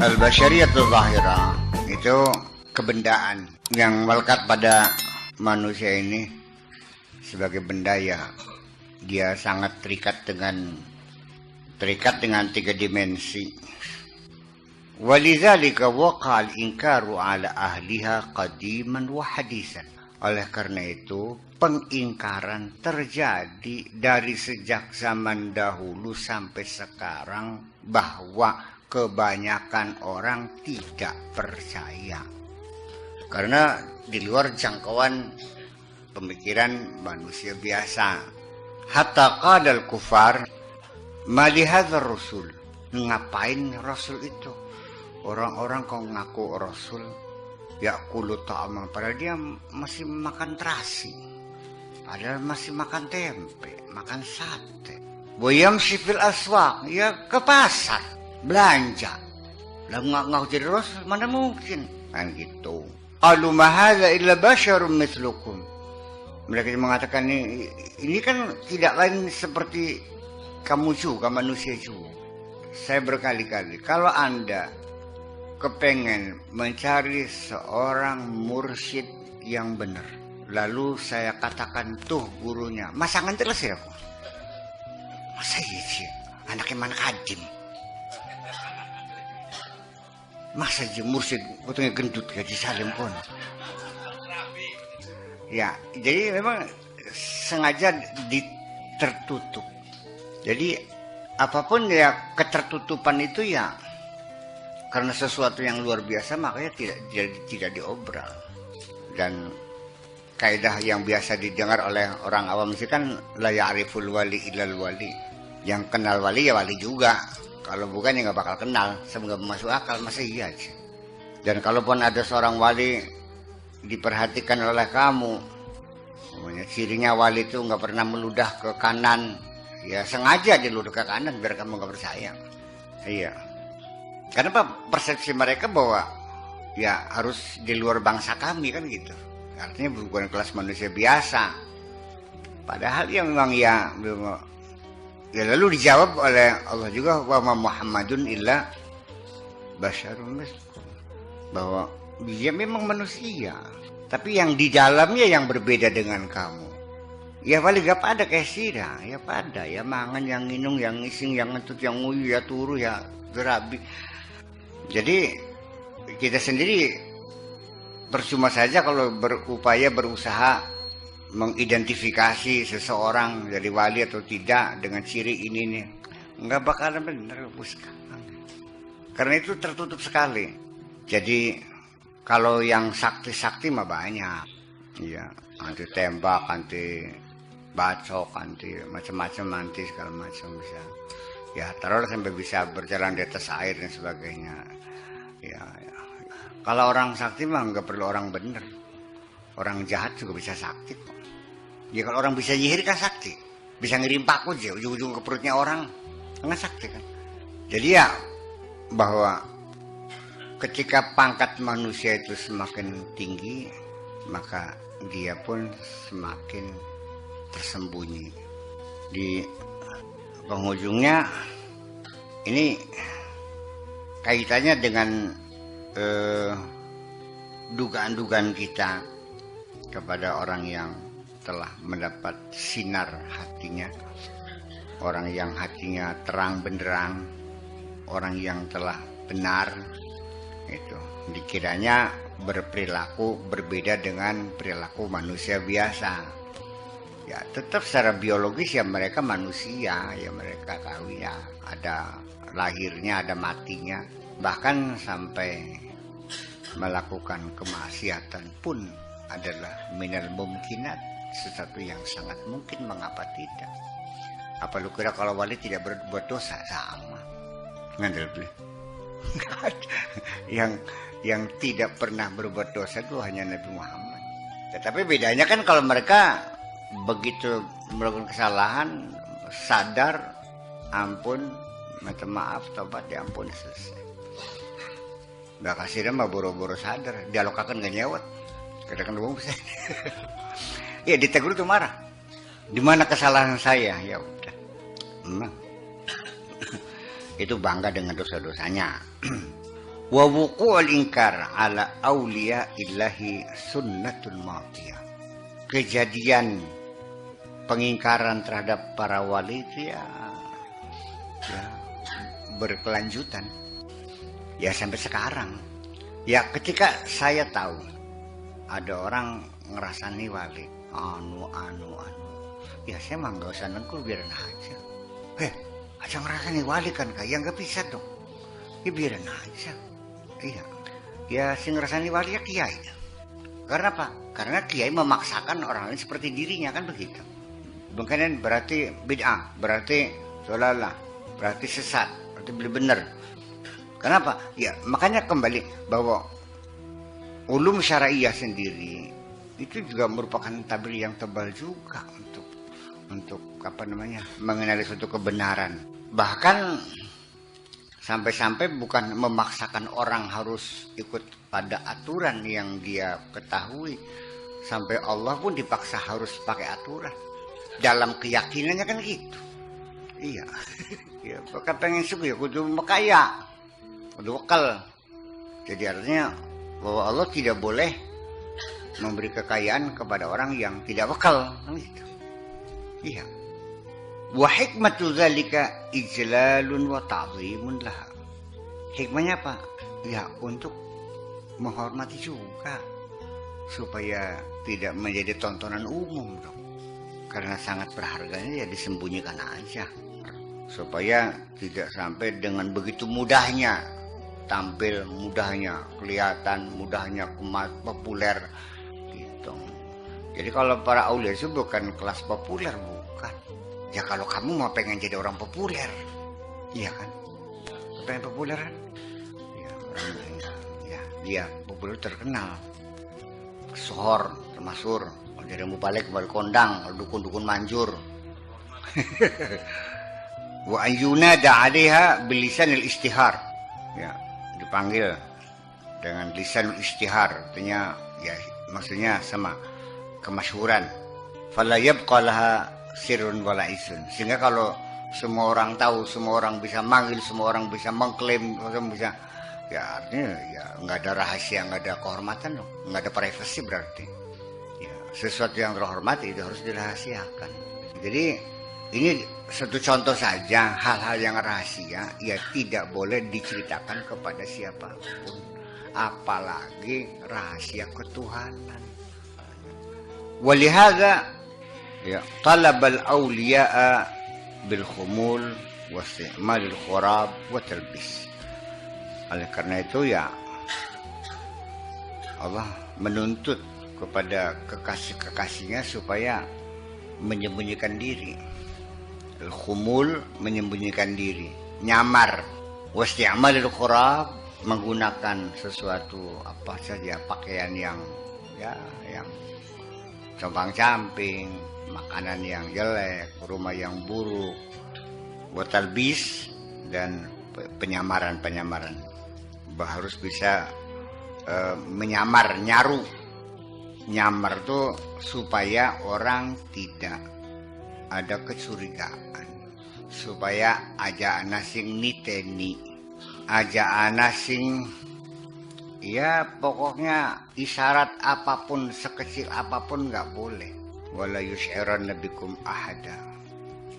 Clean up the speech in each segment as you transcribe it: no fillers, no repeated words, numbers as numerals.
Al-Basyariyatul Zahira itu kebendaan yang melekat pada manusia ini sebagai benda ya. Dia sangat terikat dengan tiga dimensi. Walidzalika waqa'al inkaru ala ahliha qadiman wa hadisan. Oleh karena itu, pengingkaran terjadi dari sejak zaman dahulu sampai sekarang bahwa kebanyakan orang tidak percaya. Karena di luar jangkauan pemikiran manusia biasa. Hatta qadal kufar ma lihadzal rasul. Ngapain rasul itu? Orang-orang kau ngaku rasul ya'kulu ta'ama, padahal dia masih makan terasi, padahal masih makan tempe, makan sate. Wayamshi fil aswaq, ya ke pasar belanja. Lah ngaku jadi rasul, mana mungkin kan gitu. Qalu ma hadza illa basyarum mithlukum. Mereka mengatakan ini kan tidak lain seperti kamu juga, manusia juga. Saya berkali-kali, kalau Anda kepengen mencari seorang mursyid yang benar, lalu saya katakan tuh gurunya, masa nganter sih aku? Masa iya sih? Anaknya mana kadim? Masa aja mursyid potongnya gendut gaji salim pun? Ya, jadi memang sengaja tertutup. Jadi apapun ya, ketertutupan itu ya karena sesuatu yang luar biasa, makanya tidak diobral. Dan kaidah yang biasa didengar oleh orang awam itu kan la ya'riful wali illal wali. Yang kenal wali ya wali juga. Kalau bukan ya nggak bakal kenal. Semoga masuk akal, masa iya aja. Dan kalaupun ada seorang wali diperhatikan oleh kamu, cirinya wali itu nggak pernah meludah ke kanan, ya sengaja diludah ke kanan biar kamu nggak percaya. Iya. Karena persepsi mereka bahwa ya harus di luar bangsa kami kan gitu. Artinya bukan kelas manusia biasa. Padahal ya memang ya lalu dijawab oleh Allah juga, wa ma Muhammadun illa basyarun mislukum, bahwa dia memang manusia, tapi yang di dalamnya yang berbeda dengan kamu. Ya paling gak pada kayak sira, ya pada ya mangan yang nginung, yang ngising, yang ngentut, yang nguyu, ya turu, ya gerabi. Jadi kita sendiri percuma saja kalau berusaha mengidentifikasi seseorang jadi wali atau tidak dengan ciri ini nih, nggak bakalan bener karena itu tertutup sekali. Jadi kalau yang sakti mah banyak, ya anti tembak, anti bacok, anti macam-macam, anti segala macam bisa. Ya taruhlah sampai bisa berjalan di atas air dan sebagainya. Ya. Kalau orang sakti mah nggak perlu orang bener, orang jahat juga bisa sakti kok. Ya kalau orang bisa nyihir kan sakti, bisa ngirim paku aja ujung-ujung ke perutnya orang, nggak sakti kan. Jadi ya bahwa ketika pangkat manusia itu semakin tinggi, maka dia pun semakin tersembunyi. Di penghujungnya ini kaitannya dengan dugaan-dugaan kita kepada orang yang telah mendapat sinar hatinya, orang yang hatinya terang benderang, orang yang telah benar, itu dikiranya berperilaku berbeda dengan perilaku manusia biasa. Ya tetap secara biologis ya mereka manusia, ya mereka kawin ya, ada lahirnya, ada matinya, bahkan sampai melakukan kemaksiatan pun adalah minal mumkinat, sesuatu yang sangat mungkin, mengapa tidak. Apa lu kira kalau wali tidak berbuat dosa? Sama ngandel beli. yang tidak pernah berbuat dosa itu hanya Nabi Muhammad. Tetapi bedanya kan kalau mereka begitu melakukan kesalahan, sadar, ampun, minta maaf, tobat, diampuni, selesai. Gak kasih mah boro-boro sadar, dialokakan gak nyewet. Kadang-kadang ngomong saya. Ya ditegur tuh marah. Di mana kesalahan saya? Ya udah. Itu bangga dengan dosa-dosanya. Wa wuqu'ul inkar ala awliya illahi sunnatul matiyah. Kejadian pengingkaran terhadap para wali itu ya berkelanjutan. Ya sampai sekarang. Ya ketika saya tahu ada orang ngerasani wali, anu. Ya saya mah nggak usah nengkul, biarin aja. Aja ngerasani wali kan kayak nggak bisa dong. Ya biarin aja. Iya. Ya si ngerasani wali ya kiai. Karena apa? Karena kiai memaksakan orang lain seperti dirinya, kan begitu. Bukan berarti bid'ah, berarti solalah, berarti sesat, berarti benar. Kenapa? Ya makanya kembali bahwa ulum syara'iyah sendiri itu juga merupakan tabir yang tebal juga untuk mengenali suatu kebenaran. Bahkan sampai-sampai bukan memaksakan orang harus ikut pada aturan yang dia ketahui, sampai Allah pun dipaksa harus pakai aturan dalam keyakinannya, kan gitu. Iya. Ya bakal pengen suku ya kudu makaya, kudu wakal. Jadi artinya bahwa Allah tidak boleh memberi kekayaan kepada orang yang tidak wakal, kan gitu. Iya. Wa hikmatu dzalika ijlalun wa ta'zimun laha. Hikmahnya apa? Ya untuk menghormati juga, supaya tidak menjadi tontonan umum dong. Karena sangat berharganya ya disembunyikan aja, supaya tidak sampai dengan begitu mudahnya tampil, mudahnya kelihatan, mudahnya populer gitu. Jadi kalau para aulia itu bukan kelas populer, bukan. Ya kalau kamu mau pengen jadi orang populer, iya kan? Pengen populer kan? Ya, dia populer terkenal, sohor, termasuk jadi mubalik balik kondang, dukun-dukun manjur. Wa ayyunada 'alaiha bilisanil istihar. Ya, dipanggil dengan lisanul istihar, artinya ya maksudnya sama kemasyhuran. Fala yabqa laha sirrun wala isun. Sehingga kalau semua orang tahu, semua orang bisa manggil, semua orang bisa mengklaim, semua bisa, ya artinya ya nggak ada rahasia, nggak ada kehormatan dong, nggak ada privasi berarti. Ya, sesuatu yang terhormat itu harus dirahasiakan. Jadi ini satu contoh saja, hal-hal yang rahasia ya tidak boleh diceritakan kepada siapapun, apalagi rahasia ketuhanan. Walihada ya talabal awliya'a bil khumul wa isti'malil khurab wa talbis. Oleh karena itu ya Allah menuntut kepada kekasih-kekasihnya supaya menyembunyikan diri. Al-khumul, menyembunyikan diri, nyamar. Wa isti'malil khurab, menggunakan sesuatu apa saja, pakaian yang compang-camping, makanan yang jelek, rumah yang buruk, buat talbis dan penyamaran. Harus bisa menyamar, nyaru. Nyamar tuh supaya orang tidak ada kecurigaan, supaya aja anasing niteni, aja anasing ya pokoknya isyarat apapun, sekecil apapun nggak boleh. Wala yusy'iranna bikum ahada.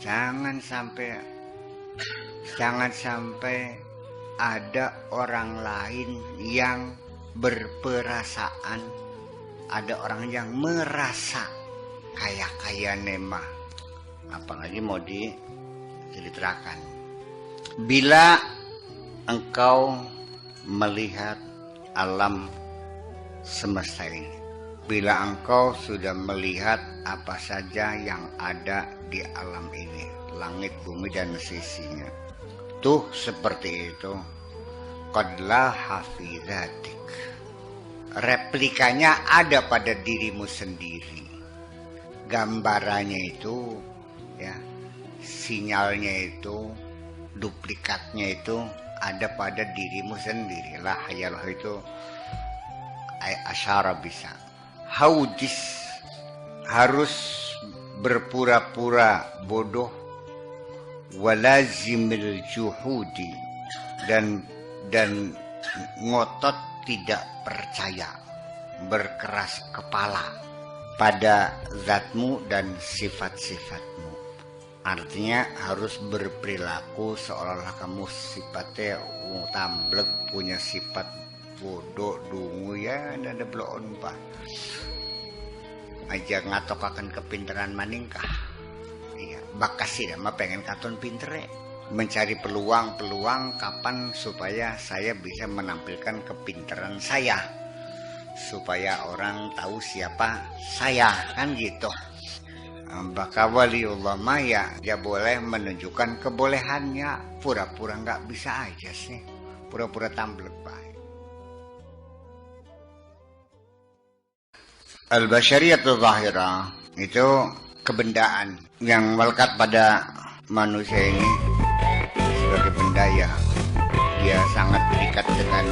Jangan sampai ada orang lain yang berperasaan, ada orang yang merasa kaya nemah, apalagi mau diceritakan. Bila engkau melihat alam semesta ini, bila engkau sudah melihat apa saja yang ada di alam ini, langit, bumi, dan sisinya, tuh seperti itu, qad laha fi dzatik, replikanya ada pada dirimu sendiri, gambarannya itu ya, sinyalnya itu, duplikatnya itu ada pada dirimu sendiri. Lah hayalah itu asyara bisa. Haudis, harus berpura-pura bodoh, walazimil juhudi, dan ngotot tidak percaya, berkeras kepala pada zatmu dan sifat-sifatmu. Artinya harus berperilaku seolah-olah kamu sifatnya tamblek, punya sifat bodoh, dungu ya, ada bloon pak. Aja ngatokakan kepinteran maningkah. Iya, bakas sih mah pengen katon pintere. Mencari peluang-peluang kapan supaya saya bisa menampilkan kepintaran saya, supaya orang tahu siapa saya, kan gitu. Maka waliullah maya dia boleh menunjukkan kebolehannya, pura-pura nggak bisa aja sih, pura-pura tamblek baik. Al-Basyariyatul Zahirah itu kebendaan yang melekat pada manusia ini sebagai benda ya, dia sangat terikat dengan